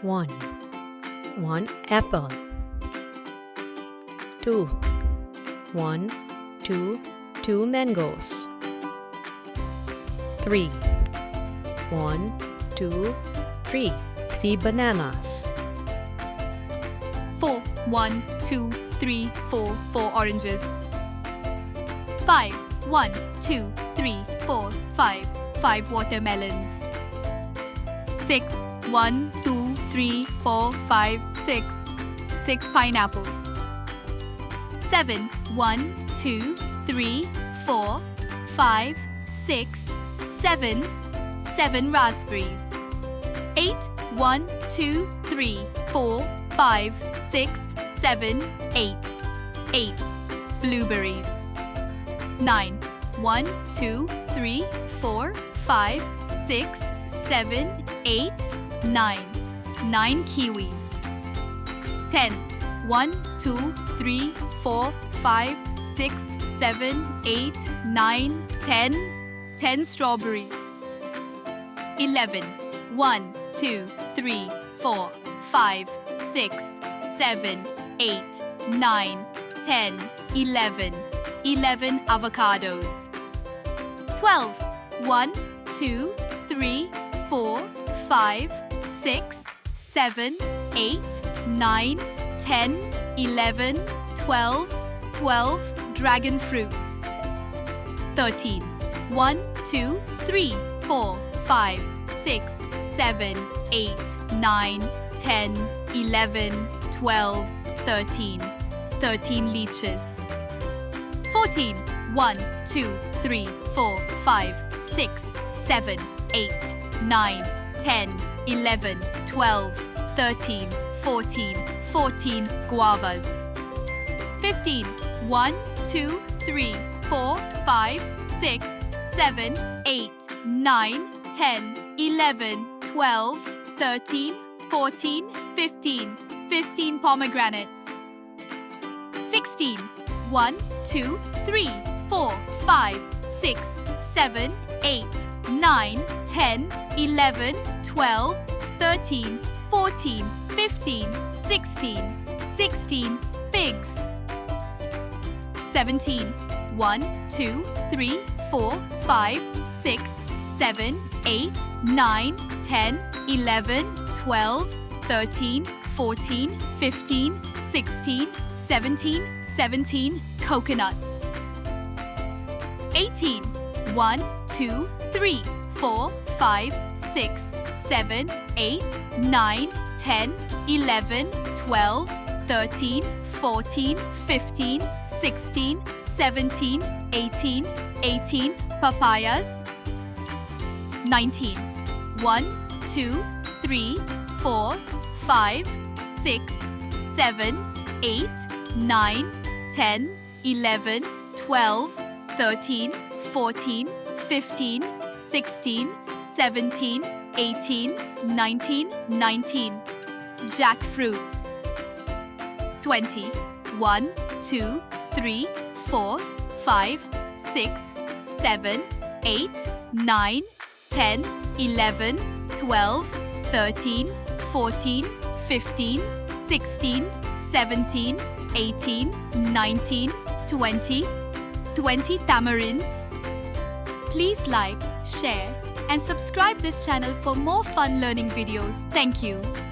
1. 1 apple. 2. 1, 2, 2 mangoes. 3. 1, 2, 3, 3 bananas. 4. 1, 2, 3, 4, 4 oranges. 5. 1, 2, 3, 4, 5, 5 watermelons. 6. 1, 2, 3, 4, 5, 6, 6 pineapples. 7. 1, 2, 3, 4, 5, 6, 7, 7 raspberries. 8. 1, 2, 3, 4, 5, 6, 7, 8, 8 blueberries. 9. 1, 2, 3, 4, 5, 6, 7, 8, 9, 9 kiwis. 10. 1, 2, 3, 4, 5, 6, 7, 8, 9, 10, 10 strawberries. 11. 1, 2, 3, 4, 5, 6, 7, 8, 9, 10, 11, 11 avocados. 12. 1, 2, 3, 4, 5, 6, 7, 8, 9, 10, 11, 12, 12 dragon fruits. 13. 1, 2, 3, 4, 5, 6, 7, 8, 9, 10, 11, 12, 13, 13 leeches. 14. 1, 2, 3, 4, 5, 6, 7, 8, 9, 10, 11, 12, 13, 14, 14 guavas. 15. 1, 2, 3, 4, 5, 6, 7, 8, 9, 10, 11, 12, 13, 14, 15, 15 pomegranates. 16. 1, 2, 3, 4, 5, 6, 7, 8, 9, 10, 11, 12, 13, 14, 15, 16, 16 figs. 17. 1, 2, 3, 4, 5, 6, 7, 8, 9, 10, 11, 12, 13, 14, 15, 16, 17, 17 coconuts. 18. 1, 2, 3, 4, 5, 6, 7, 8, 9, 10, 11, 12, 13, 14, 15, 16, 17, 18, 18 papayas. 19. 1, 2, 3, 4, 5, 6, 7, 8, 9, 10, 11, 12, 13, 14, 15, 16, 17, 18, 19, 19 jackfruits. 20. 1, 2, 3, 4, 5, 6, 7, 8, 9, 10, 11, 12, 13, 14, 15, 16, 17, 18, 19, 20, 20 tamarinds. Please like, share, and subscribe this channel for more fun learning videos. Thank you.